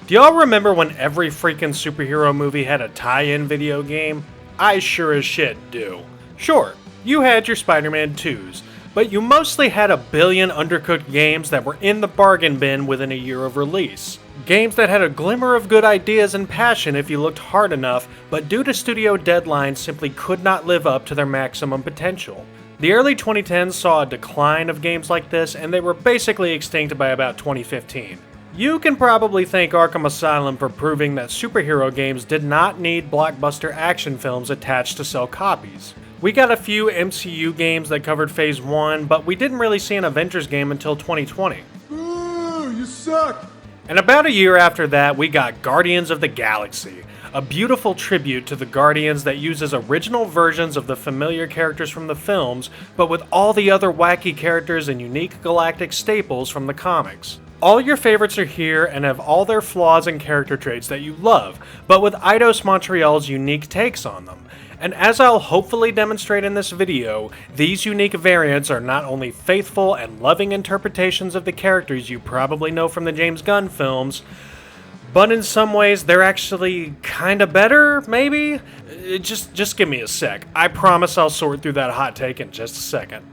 Do y'all remember when every freaking superhero movie had a tie-in video game? I sure as shit do. Sure, you had your Spider-Man 2s, but you mostly had a billion undercooked games that were in the bargain bin within a year of release. Games that had a glimmer of good ideas and passion if you looked hard enough, but due to studio deadlines simply could not live up to their maximum potential. The early 2010s saw a decline of games like this, and they were basically extinct by about 2015. You can probably thank Arkham Asylum for proving that superhero games did not need blockbuster action films attached to sell copies. We got a few MCU games that covered Phase 1, but we didn't really see an Avengers game until 2020. Ooh, you suck! And about a year after that, we got Guardians of the Galaxy, a beautiful tribute to the Guardians that uses original versions of the familiar characters from the films, but with all the other wacky characters and unique galactic staples from the comics. All your favorites are here and have all their flaws and character traits that you love, but with Eidos Montreal's unique takes on them. And as I'll hopefully demonstrate in this video, these unique variants are not only faithful and loving interpretations of the characters you probably know from the James Gunn films, but in some ways they're actually kinda better, maybe? Just give me a sec. I promise I'll sort through that hot take in just a second.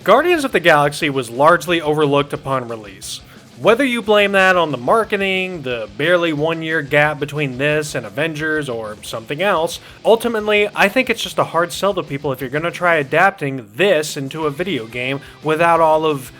Guardians of the Galaxy was largely overlooked upon release. Whether you blame that on the marketing, the barely 1 year gap between this and Avengers, or something else, ultimately, I think it's just a hard sell to people if you're gonna try adapting this into a video game without all of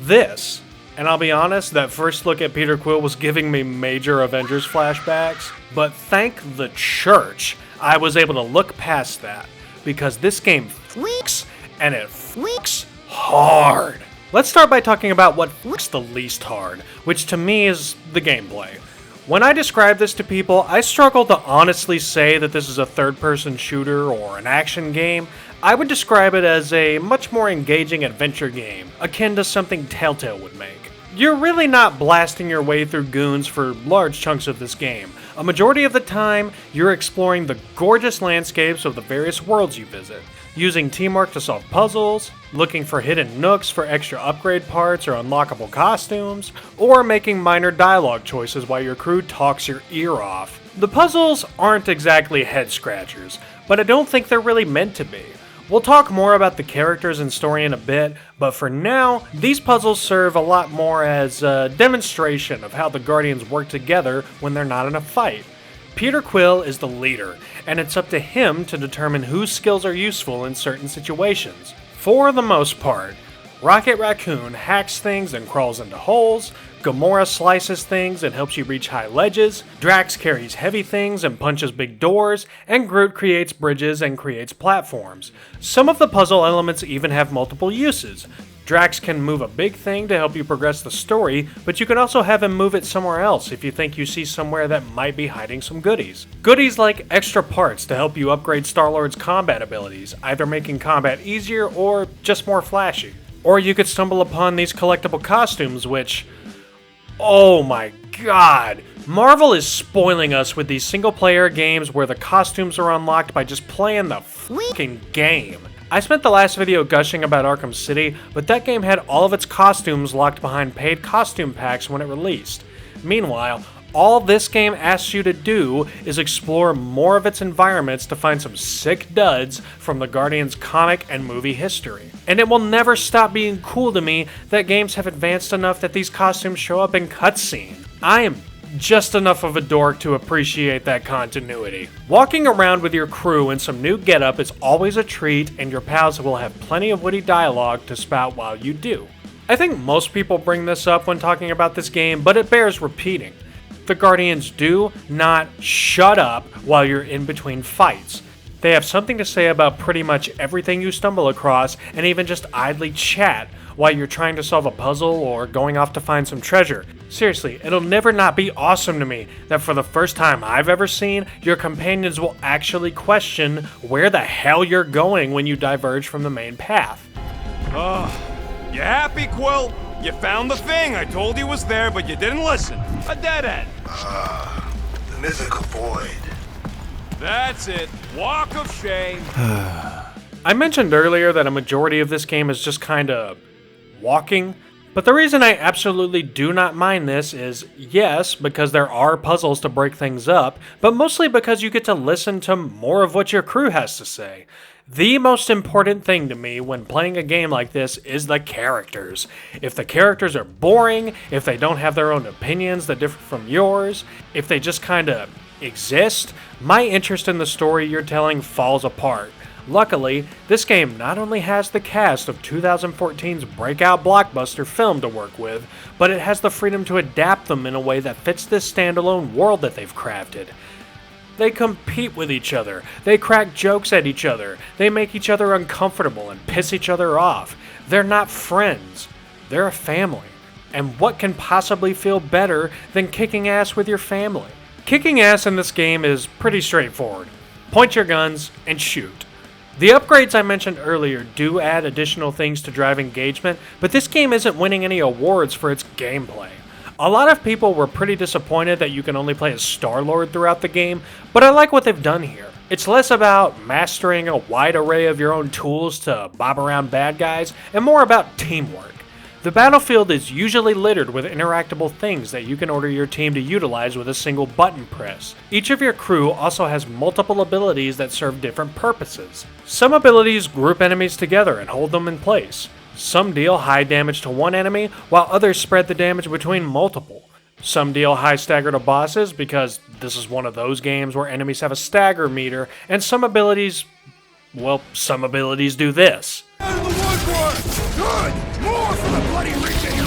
this. And I'll be honest, that first look at Peter Quill was giving me major Avengers flashbacks, but thank the church, I was able to look past that, because this game freaks, and it freaks hard. Let's start by talking about what freaks the least hard, which to me is the gameplay. When I describe this to people, I struggle to honestly say that this is a third-person shooter or an action game. I would describe it as a much more engaging adventure game, akin to something Telltale would make. You're really not blasting your way through goons for large chunks of this game. A majority of the time, you're exploring the gorgeous landscapes of the various worlds you visit, using teamwork to solve puzzles, looking for hidden nooks for extra upgrade parts or unlockable costumes, or making minor dialogue choices while your crew talks your ear off. The puzzles aren't exactly head-scratchers, but I don't think they're really meant to be. We'll talk more about the characters and story in a bit, but for now, these puzzles serve a lot more as a demonstration of how the Guardians work together when they're not in a fight. Peter Quill is the leader, and it's up to him to determine whose skills are useful in certain situations. For the most part, Rocket Raccoon hacks things and crawls into holes, Gamora slices things and helps you reach high ledges, Drax carries heavy things and punches big doors, and Groot creates bridges and creates platforms. Some of the puzzle elements even have multiple uses. Drax can move a big thing to help you progress the story, but you can also have him move it somewhere else if you think you see somewhere that might be hiding some goodies. Goodies like extra parts to help you upgrade Star-Lord's combat abilities, either making combat easier or just more flashy. Or you could stumble upon these collectible costumes which... oh my god! Marvel is spoiling us with these single-player games where the costumes are unlocked by just playing the freaking game. I spent the last video gushing about Arkham City, but that game had all of its costumes locked behind paid costume packs when it released. Meanwhile, all this game asks you to do is explore more of its environments to find some sick duds from the Guardians comic and movie history. And it will never stop being cool to me that games have advanced enough that these costumes show up in cutscenes. I am just enough of a dork to appreciate that continuity. Walking around with your crew in some new getup is always a treat, and your pals will have plenty of witty dialogue to spout while you do. I think most people bring this up when talking about this game, but it bears repeating. The Guardians do not shut up while you're in between fights. They have something to say about pretty much everything you stumble across, and even just idly chat while you're trying to solve a puzzle or going off to find some treasure. Seriously, it'll never not be awesome to me that for the first time I've ever seen, your companions will actually question where the hell you're going when you diverge from the main path. You happy, Quill? You found the thing I told you was there, but you didn't listen. A dead end. The mythical void. That's it. Walk of shame. I mentioned earlier that a majority of this game is just kinda walking, but the reason I absolutely do not mind this is, yes, because there are puzzles to break things up, but mostly because you get to listen to more of what your crew has to say. The most important thing to me when playing a game like this is the characters. If the characters are boring, if they don't have their own opinions that differ from yours, if they just kinda exist, my interest in the story you're telling falls apart. Luckily, this game not only has the cast of 2014's breakout blockbuster film to work with, but it has the freedom to adapt them in a way that fits this standalone world that they've crafted. They compete with each other, they crack jokes at each other, they make each other uncomfortable and piss each other off. They're not friends, they're a family. And what can possibly feel better than kicking ass with your family? Kicking ass in this game is pretty straightforward. Point your guns and shoot. The upgrades I mentioned earlier do add additional things to drive engagement, but this game isn't winning any awards for its gameplay. A lot of people were pretty disappointed that you can only play as Star-Lord throughout the game, but I like what they've done here. It's less about mastering a wide array of your own tools to bob around bad guys, and more about teamwork. The battlefield is usually littered with interactable things that you can order your team to utilize with a single button press. Each of your crew also has multiple abilities that serve different purposes. Some abilities group enemies together and hold them in place. Some deal high damage to one enemy, while others spread the damage between multiple. Some deal high stagger to bosses, because this is one of those games where enemies have a stagger meter, and some abilities do this. Out of the woodwork! Good! More for the bloody region!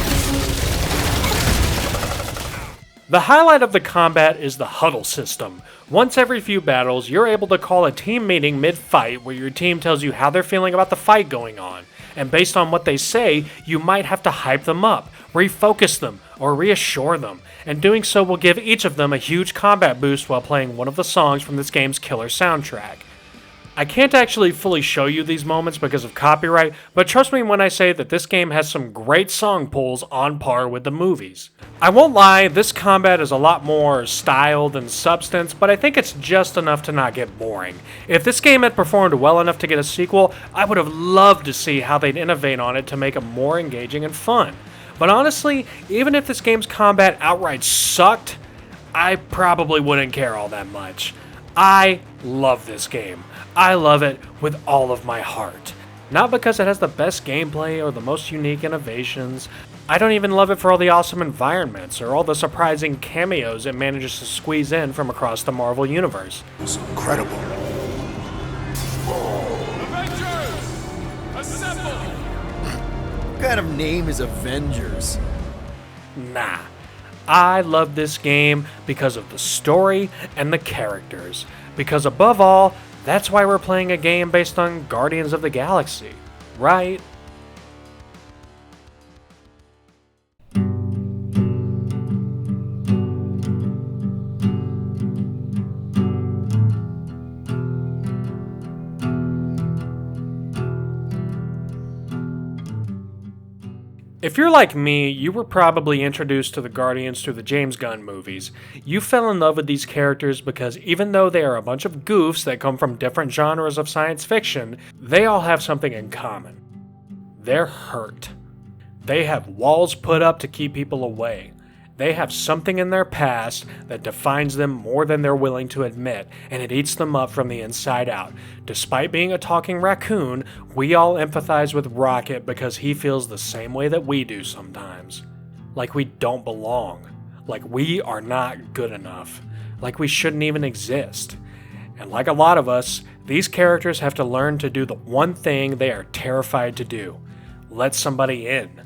The highlight of the combat is the huddle system. Once every few battles, you're able to call a team meeting mid-fight where your team tells you how they're feeling about the fight going on. And based on what they say, you might have to hype them up, refocus them, or reassure them. And doing so will give each of them a huge combat boost while playing one of the songs from this game's killer soundtrack. I can't actually fully show you these moments because of copyright, but trust me when I say that this game has some great song pulls on par with the movies. I won't lie, this combat is a lot more style than substance, but I think it's just enough to not get boring. If this game had performed well enough to get a sequel, I would have loved to see how they'd innovate on it to make it more engaging and fun. But honestly, even if this game's combat outright sucked, I probably wouldn't care all that much. I love this game. I love it with all of my heart. Not because it has the best gameplay or the most unique innovations. I don't even love it for all the awesome environments or all the surprising cameos it manages to squeeze in from across the Marvel Universe. It's incredible. Avengers! Assemble! What kind of name is Avengers? Nah. I love this game because of the story and the characters. Because above all, that's why we're playing a game based on Guardians of the Galaxy, right? If you're like me, you were probably introduced to the Guardians through the James Gunn movies. You fell in love with these characters because even though they are a bunch of goofs that come from different genres of science fiction, they all have something in common. They're hurt. They have walls put up to keep people away. They have something in their past that defines them more than they're willing to admit, and it eats them up from the inside out. Despite being a talking raccoon, we all empathize with Rocket because he feels the same way that we do sometimes. Like we don't belong. Like we are not good enough. Like we shouldn't even exist. And like a lot of us, these characters have to learn to do the one thing they are terrified to do. Let somebody in.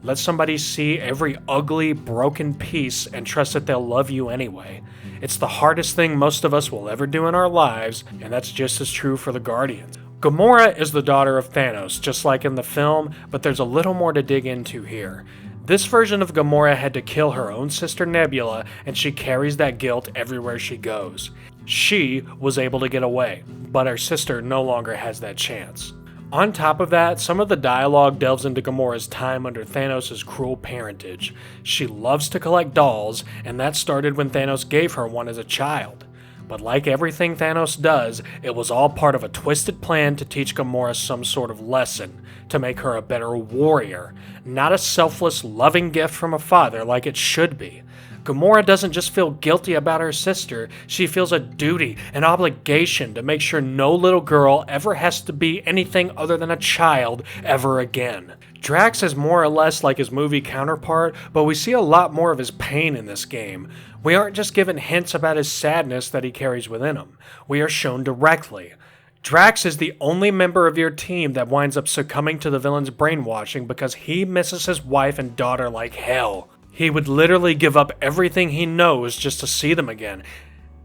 Let somebody see every ugly, broken piece and trust that they'll love you anyway. It's the hardest thing most of us will ever do in our lives, and that's just as true for the Guardians. Gamora is the daughter of Thanos, just like in the film, but there's a little more to dig into here. This version of Gamora had to kill her own sister Nebula, and she carries that guilt everywhere she goes. She was able to get away, but her sister no longer has that chance. On top of that, some of the dialogue delves into Gamora's time under Thanos' cruel parentage. She loves to collect dolls, and that started when Thanos gave her one as a child. But like everything Thanos does, it was all part of a twisted plan to teach Gamora some sort of lesson, to make her a better warrior, not a selfless, loving gift from a father like it should be. Gamora doesn't just feel guilty about her sister, she feels a duty, an obligation to make sure no little girl ever has to be anything other than a child ever again. Drax is more or less like his movie counterpart, but we see a lot more of his pain in this game. We aren't just given hints about his sadness that he carries within him. We are shown directly. Drax is the only member of your team that winds up succumbing to the villain's brainwashing because he misses his wife and daughter like hell. He would literally give up everything he knows just to see them again.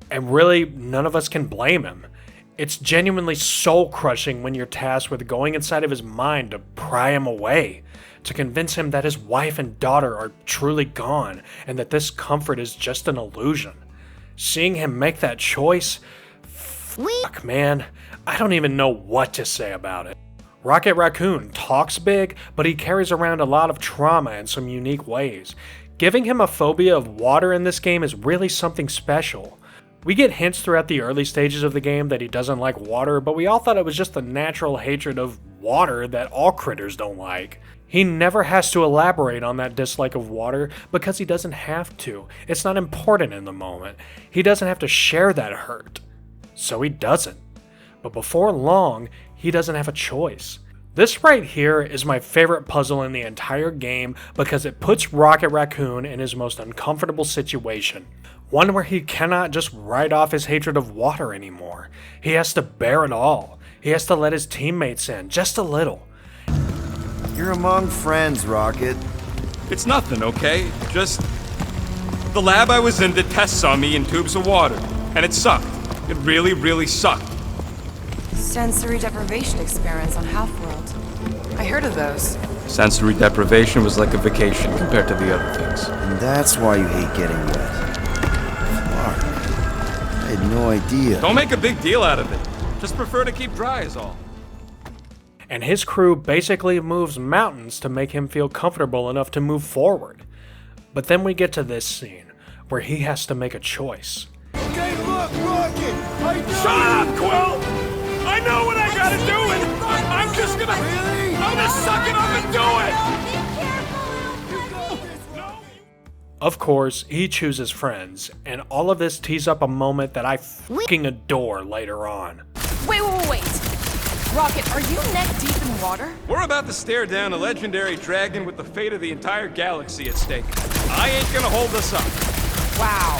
And really, none of us can blame him. It's genuinely soul-crushing when you're tasked with going inside of his mind to pry him away, to convince him that his wife and daughter are truly gone, and that this comfort is just an illusion. Seeing him make that choice, fuck man, I don't even know what to say about it. Rocket Raccoon talks big, but he carries around a lot of trauma in some unique ways. Giving him a phobia of water in this game is really something special. We get hints throughout the early stages of the game that he doesn't like water, but we all thought it was just the natural hatred of water that all critters don't like. He never has to elaborate on that dislike of water because he doesn't have to. It's not important in the moment. He doesn't have to share that hurt. So he doesn't. But before long, he doesn't have a choice. This right here is my favorite puzzle in the entire game because it puts Rocket Raccoon in his most uncomfortable situation. One where he cannot just write off his hatred of water anymore. He has to bear it all. He has to let his teammates in, just a little. You're among friends, Rocket. It's nothing, okay? Just... the lab I was in did tests on me in tubes of water, and it sucked. It really, really sucked. Sensory deprivation experiments on Half-World. I heard of those. Sensory deprivation was like a vacation compared to the other things. And that's why you hate getting wet. Clark, I had no idea. Don't make a big deal out of it. Just prefer to keep dry is all. And his crew basically moves mountains to make him feel comfortable enough to move forward. But then we get to this scene, where he has to make a choice. Okay, look, Rocket! I know Shut up, Quill! I know what I gotta do, and I'm just gonna... Really? I'm gonna suck it up and do it! Of course, he chooses friends, and all of this tees up a moment that I fucking adore later on. Wait. Rocket, are you neck deep in water? We're about to stare down a legendary dragon with the fate of the entire galaxy at stake. I ain't gonna hold us up. Wow.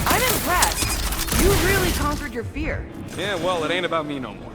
I'm impressed. You really conquered your fear. Yeah, well, it ain't about me no more.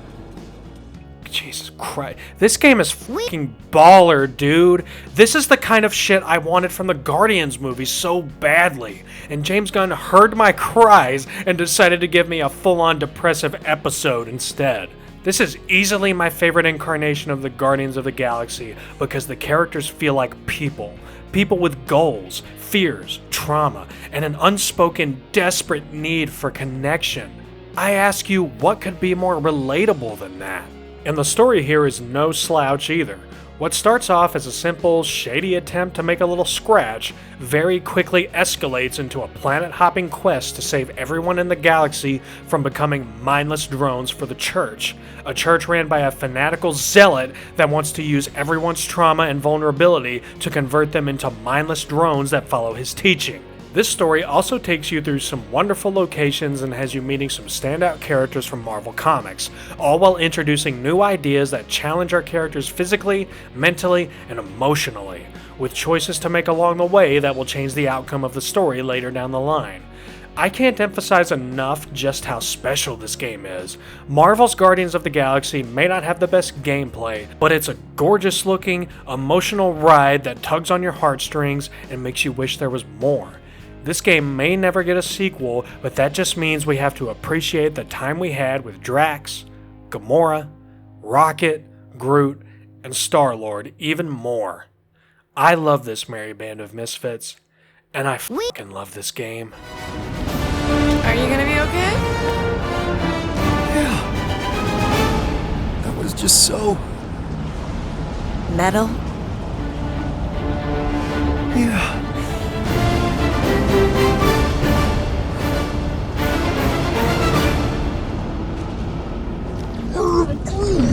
Jesus Christ. This game is fucking baller, dude. This is the kind of shit I wanted from the Guardians movie so badly. And James Gunn heard my cries and decided to give me a full-on depressive episode instead. This is easily my favorite incarnation of the Guardians of the Galaxy because the characters feel like people. People with goals, fears, trauma, and an unspoken, desperate need for connection. I ask you, what could be more relatable than that? And the story here is no slouch either. What starts off as a simple, shady attempt to make a little scratch very quickly escalates into a planet-hopping quest to save everyone in the galaxy from becoming mindless drones for the Church. A church ran by a fanatical zealot that wants to use everyone's trauma and vulnerability to convert them into mindless drones that follow his teaching. This story also takes you through some wonderful locations and has you meeting some standout characters from Marvel Comics, all while introducing new ideas that challenge our characters physically, mentally, and emotionally, with choices to make along the way that will change the outcome of the story later down the line. I can't emphasize enough just how special this game is. Marvel's Guardians of the Galaxy may not have the best gameplay, but it's a gorgeous looking, emotional ride that tugs on your heartstrings and makes you wish there was more. This game may never get a sequel, but that just means we have to appreciate the time we had with Drax, Gamora, Rocket, Groot, and Star-Lord even more. I love this merry band of misfits, and I fucking love this game. Are you gonna be okay? Yeah. That was just so... Metal? Yeah. are clean.